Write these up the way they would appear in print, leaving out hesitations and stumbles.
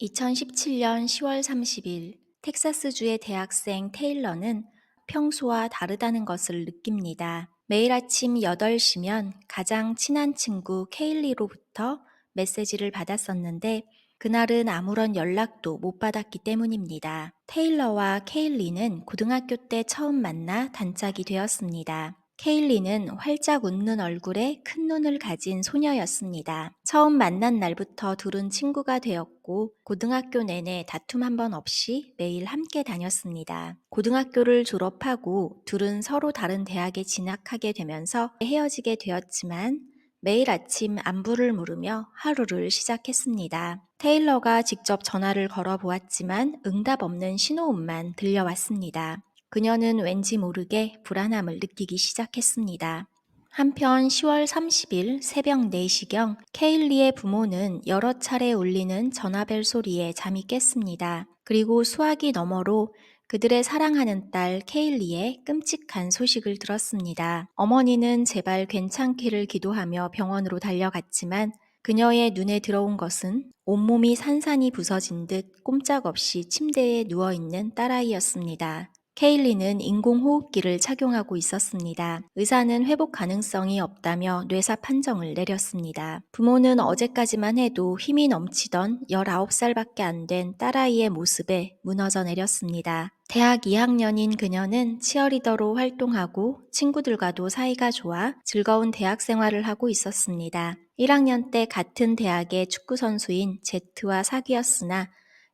2017년 10월 30일 텍사스주의 대학생 테일러는 평소와 다르다는 것을 느낍니다. 매일 아침 8시면 가장 친한 친구 케일리로부터 메시지를 받았었는데 그날은 아무런 연락도 못 받았기 때문입니다. 테일러와 케일리는 고등학교 때 처음 만나 단짝이 되었습니다. 케일리는 활짝 웃는 얼굴에 큰 눈을 가진 소녀였습니다. 처음 만난 날부터 둘은 친구가 되었고 고등학교 내내 다툼 한 번 없이 매일 함께 다녔습니다. 고등학교를 졸업하고 둘은 서로 다른 대학에 진학하게 되면서 헤어지게 되었지만 매일 아침 안부를 물으며 하루를 시작했습니다. 테일러가 직접 전화를 걸어 보았지만 응답 없는 신호음만 들려왔습니다. 그녀는 왠지 모르게 불안함을 느끼기 시작했습니다. 한편 10월 30일 새벽 4시경 케일리의 부모는 여러 차례 울리는 전화벨 소리에 잠이 깼습니다. 그리고 수화기 너머로 그들의 사랑하는 딸 케일리의 끔찍한 소식을 들었습니다. 어머니는 제발 괜찮기를 기도하며 병원으로 달려갔지만 그녀의 눈에 들어온 것은 온몸이 산산이 부서진 듯 꼼짝없이 침대에 누워있는 딸아이였습니다. 케일리는 인공호흡기를 착용하고 있었습니다. 의사는 회복 가능성이 없다며 뇌사 판정을 내렸습니다. 부모는 어제까지만 해도 힘이 넘치던 19살밖에 안 된 딸아이의 모습에 무너져 내렸습니다. 대학 2학년인 그녀는 치어리더로 활동하고 친구들과도 사이가 좋아 즐거운 대학 생활을 하고 있었습니다. 1학년 때 같은 대학의 축구선수인 제트와 사귀었으나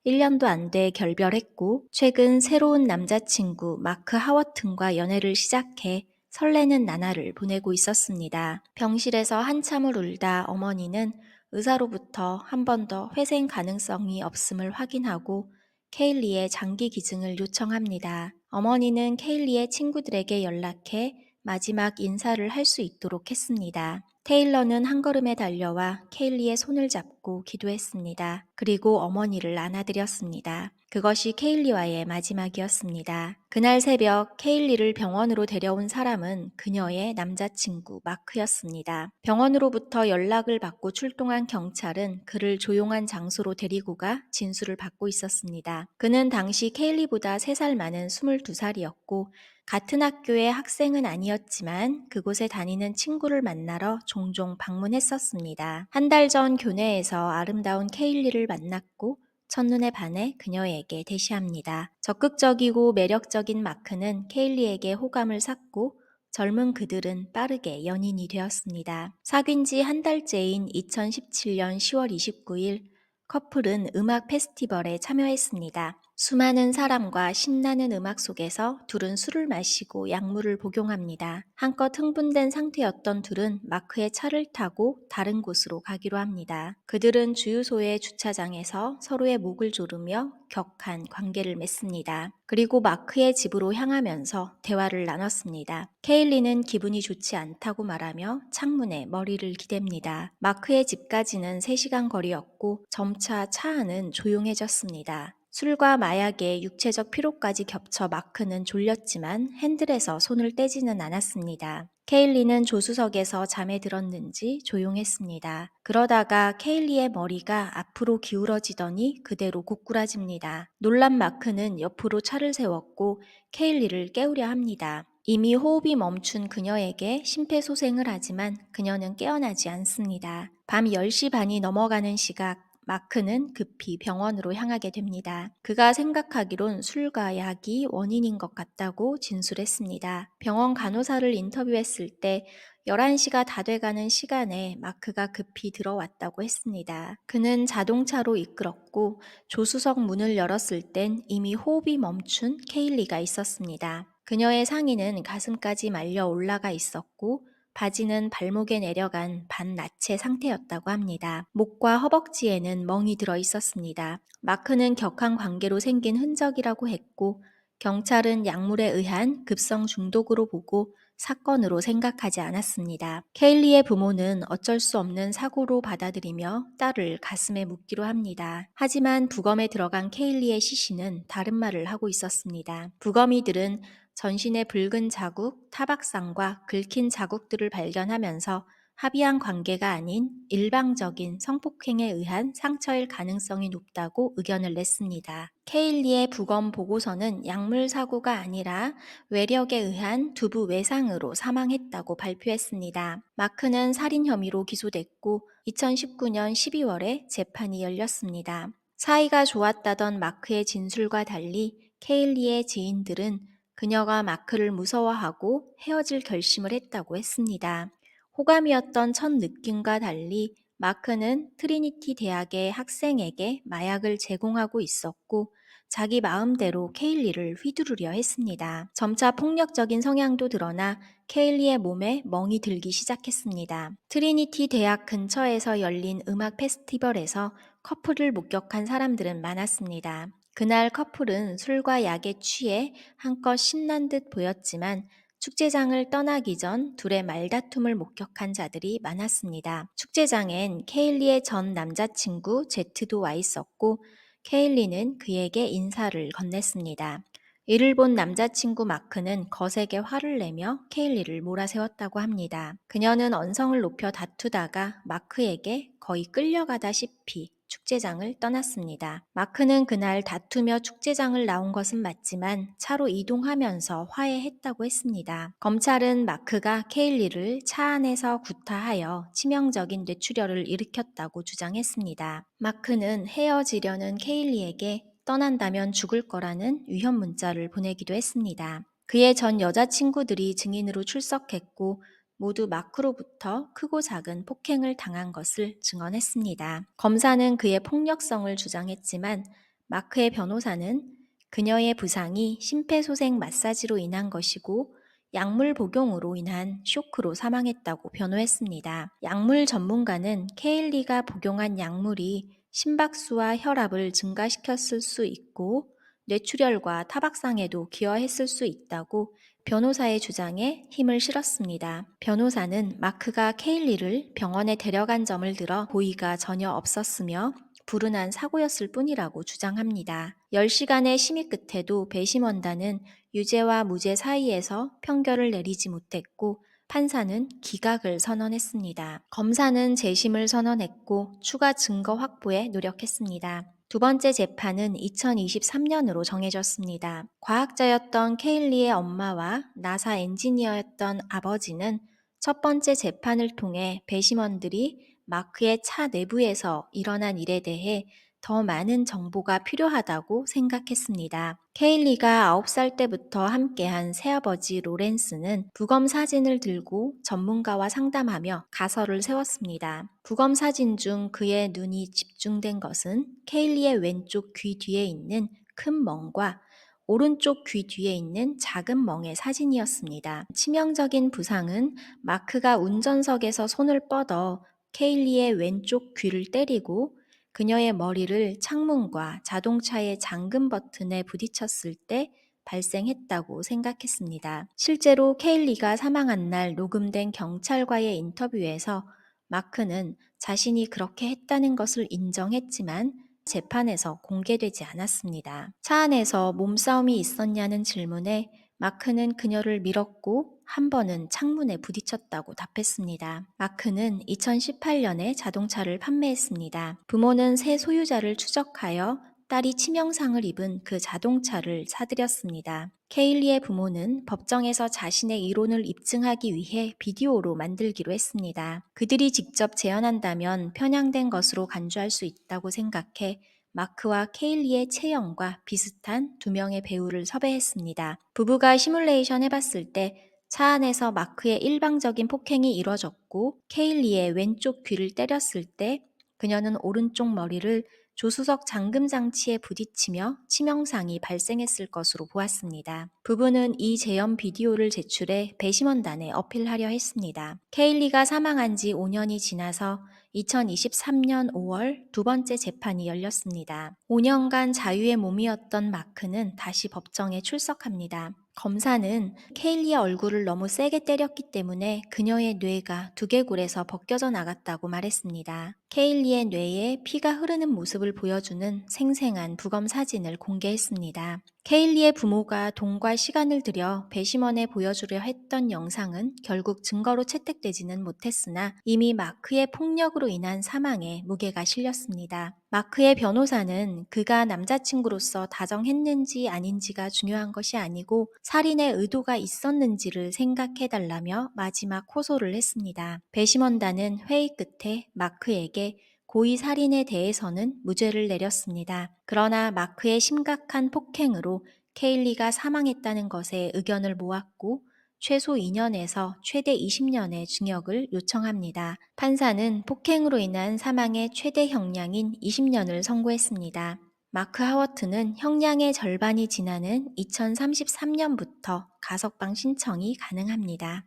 1년도 안 돼 결별했고 최근 새로운 남자친구 마크 하워튼과 연애를 시작해 설레는 나날을 보내고 있었습니다. 병실에서 한참을 울다 어머니는 의사로부터 한 번 더 회생 가능성이 없음을 확인하고 케일리의 장기 기증을 요청합니다. 어머니는 케일리의 친구들에게 연락해 마지막 인사를 할 수 있도록 했습니다. 테일러는 한 걸음에 달려와 케일리의 손을 잡고 기도했습니다. 그리고 어머니를 안아드렸습니다. 그것이 케일리와의 마지막이었습니다. 그날 새벽 케일리를 병원으로 데려온 사람은 그녀의 남자친구 마크였습니다. 병원으로부터 연락을 받고 출동한 경찰은 그를 조용한 장소로 데리고 가 진술을 받고 있었습니다. 그는 당시 케일리보다 3살 많은 22살이었고 같은 학교의 학생은 아니었지만 그곳에 다니는 친구를 만나러 종종 방문했었습니다. 한 달 전 교내에서 아름다운 케일리를 만났고 첫눈에 반해 그녀에게 대시합니다. 적극적이고 매력적인 마크는 케일리에게 호감을 샀고 젊은 그들은 빠르게 연인이 되었습니다. 사귄 지 한 달째인 2017년 10월 29일 커플은 음악 페스티벌에 참여했습니다. 수많은 사람과 신나는 음악 속에서 둘은 술을 마시고 약물을 복용합니다. 한껏 흥분된 상태였던 둘은 마크의 차를 타고 다른 곳으로 가기로 합니다. 그들은 주유소의 주차장에서 서로의 목을 조르며 격한 관계를 맺습니다. 그리고 마크의 집으로 향하면서 대화를 나눴습니다. 케일리는 기분이 좋지 않다고 말하며 창문에 머리를 기댑니다. 마크의 집까지는 3시간 거리였고 점차 차 안은 조용해졌습니다. 술과 마약의 육체적 피로까지 겹쳐 마크는 졸렸지만 핸들에서 손을 떼지는 않았습니다. 케일리는 조수석에서 잠에 들었는지 조용했습니다. 그러다가 케일리의 머리가 앞으로 기울어지더니 그대로 고꾸라집니다. 놀란 마크는 옆으로 차를 세웠고 케일리를 깨우려 합니다. 이미 호흡이 멈춘 그녀에게 심폐소생을 하지만 그녀는 깨어나지 않습니다. 밤 10시 반이 넘어가는 시각 마크는 급히 병원으로 향하게 됩니다. 그가 생각하기론 술과 약이 원인인 것 같다고 진술했습니다. 병원 간호사를 인터뷰했을 때 11시가 다 돼가는 시간에 마크가 급히 들어왔다고 했습니다. 그는 자동차로 이끌었고 조수석 문을 열었을 땐 이미 호흡이 멈춘 케일리가 있었습니다. 그녀의 상의는 가슴까지 말려 올라가 있었고 바지는 발목에 내려간 반나체 상태였다고 합니다. 목과 허벅지에는 멍이 들어 있었습니다. 마크는 격한 관계로 생긴 흔적이라고 했고 경찰은 약물에 의한 급성 중독으로 보고 사건으로 생각하지 않았습니다. 케일리의 부모는 어쩔 수 없는 사고로 받아들이며 딸을 가슴에 묻기로 합니다. 하지만 부검에 들어간 케일리의 시신은 다른 말을 하고 있었습니다. 부검이들은 전신에 붉은 자국, 타박상과 긁힌 자국들을 발견하면서 합의한 관계가 아닌 일방적인 성폭행에 의한 상처일 가능성이 높다고 의견을 냈습니다. 케일리의 부검 보고서는 약물 사고가 아니라 외력에 의한 두부 외상으로 사망했다고 발표했습니다. 마크는 살인 혐의로 기소됐고 2019년 12월에 재판이 열렸습니다. 사이가 좋았다던 마크의 진술과 달리 케일리의 지인들은 그녀가 마크를 무서워하고 헤어질 결심을 했다고 했습니다. 호감이었던 첫 느낌과 달리 마크는 트리니티 대학의 학생에게 마약을 제공하고 있었고 자기 마음대로 케일리를 휘두르려 했습니다. 점차 폭력적인 성향도 드러나 케일리의 몸에 멍이 들기 시작했습니다. 트리니티 대학 근처에서 열린 음악 페스티벌에서 커플을 목격한 사람들은 많았습니다. 그날 커플은 술과 약에 취해 한껏 신난 듯 보였지만 축제장을 떠나기 전 둘의 말다툼을 목격한 자들이 많았습니다. 축제장엔 케일리의 전 남자친구 제트도 와 있었고 케일리는 그에게 인사를 건넸습니다. 이를 본 남자친구 마크는 거세게 화를 내며 케일리를 몰아세웠다고 합니다. 그녀는 언성을 높여 다투다가 마크에게 거의 끌려가다시피 축제장을 떠났습니다. 마크는 그날 다투며 축제장을 나온 것은 맞지만 차로 이동하면서 화해했다고 했습니다. 검찰은 마크가 케일리를 차 안에서 구타하여 치명적인 뇌출혈을 일으켰다고 주장했습니다. 마크는 헤어지려는 케일리에게 떠난다면 죽을 거라는 위협 문자를 보내기도 했습니다. 그의 전 여자친구들이 증인으로 출석했고 모두 마크로부터 크고 작은 폭행을 당한 것을 증언했습니다. 검사는 그의 폭력성을 주장했지만 마크의 변호사는 그녀의 부상이 심폐소생 마사지로 인한 것이고 약물 복용으로 인한 쇼크로 사망했다고 변호했습니다. 약물 전문가는 케일리가 복용한 약물이 심박수와 혈압을 증가시켰을 수 있고 뇌출혈과 타박상에도 기여했을 수 있다고 변호사의 주장에 힘을 실었습니다. 변호사는 마크가 케일리를 병원에 데려간 점을 들어 고의가 전혀 없었으며 불운한 사고였을 뿐이라고 주장합니다. 10시간의 심의 끝에도 배심원단은 유죄와 무죄 사이에서 판결을 내리지 못했고 판사는 기각을 선언했습니다. 검사는 재심을 선언했고 추가 증거 확보에 노력했습니다. 두 번째 재판은 2023년으로 정해졌습니다. 과학자였던 케일리의 엄마와 나사 엔지니어였던 아버지는 첫 번째 재판을 통해 배심원들이 마크의 차 내부에서 일어난 일에 대해 더 많은 정보가 필요하다고 생각했습니다. 케일리가 9살 때부터 함께한 새아버지 로렌스는 부검 사진을 들고 전문가와 상담하며 가설을 세웠습니다. 부검 사진 중 그의 눈이 집중된 것은 케일리의 왼쪽 귀 뒤에 있는 큰 멍과 오른쪽 귀 뒤에 있는 작은 멍의 사진이었습니다. 치명적인 부상은 마크가 운전석에서 손을 뻗어 케일리의 왼쪽 귀를 때리고 그녀의 머리를 창문과 자동차의 잠금 버튼에 부딪혔을 때 발생했다고 생각했습니다. 실제로 케일리가 사망한 날 녹음된 경찰과의 인터뷰에서 마크는 자신이 그렇게 했다는 것을 인정했지만 재판에서 공개되지 않았습니다. 차 안에서 몸싸움이 있었냐는 질문에 마크는 그녀를 밀었고 한 번은 창문에 부딪혔다고 답했습니다. 마크는 2018년에 자동차를 판매했습니다. 부모는 새 소유자를 추적하여 딸이 치명상을 입은 그 자동차를 사들였습니다. 케일리의 부모는 법정에서 자신의 이론을 입증하기 위해 비디오로 만들기로 했습니다. 그들이 직접 재현한다면 편향된 것으로 간주할 수 있다고 생각해 마크와 케일리의 체형과 비슷한 두 명의 배우를 섭외했습니다. 부부가 시뮬레이션 해봤을 때 차 안에서 마크의 일방적인 폭행이 이뤄졌고 케일리의 왼쪽 귀를 때렸을 때 그녀는 오른쪽 머리를 조수석 잠금 장치에 부딪히며 치명상이 발생했을 것으로 보았습니다. 부부는 이 재현 비디오를 제출해 배심원단에 어필하려 했습니다. 케일리가 사망한 지 5년이 지나서 2023년 5월 두 번째 재판이 열렸습니다. 5년간 자유의 몸이었던 마크는 다시 법정에 출석합니다. 검사는 케일리의 얼굴을 너무 세게 때렸기 때문에 그녀의 뇌가 두개골에서 벗겨져 나갔다고 말했습니다. 케일리의 뇌에 피가 흐르는 모습을 보여주는 생생한 부검 사진을 공개했습니다. 케일리의 부모가 돈과 시간을 들여 배심원에 보여주려 했던 영상은 결국 증거로 채택되지는 못했으나 이미 마크의 폭력으로 인한 사망에 무게가 실렸습니다. 마크의 변호사는 그가 남자친구로서 다정했는지 아닌지가 중요한 것이 아니고 살인의 의도가 있었는지를 생각해달라며 마지막 호소를 했습니다. 배심원단은 회의 끝에 마크에게 고의 살인에 대해서는 무죄를 내렸습니다. 그러나 마크의 심각한 폭행으로 케일리가 사망했다는 것에 의견을 모았고 최소 2년에서 최대 20년의 징역을 요청합니다. 판사는 폭행으로 인한 사망의 최대 형량인 20년을 선고했습니다. 마크 하워트는 형량의 절반이 지나는 2033년부터 가석방 신청이 가능합니다.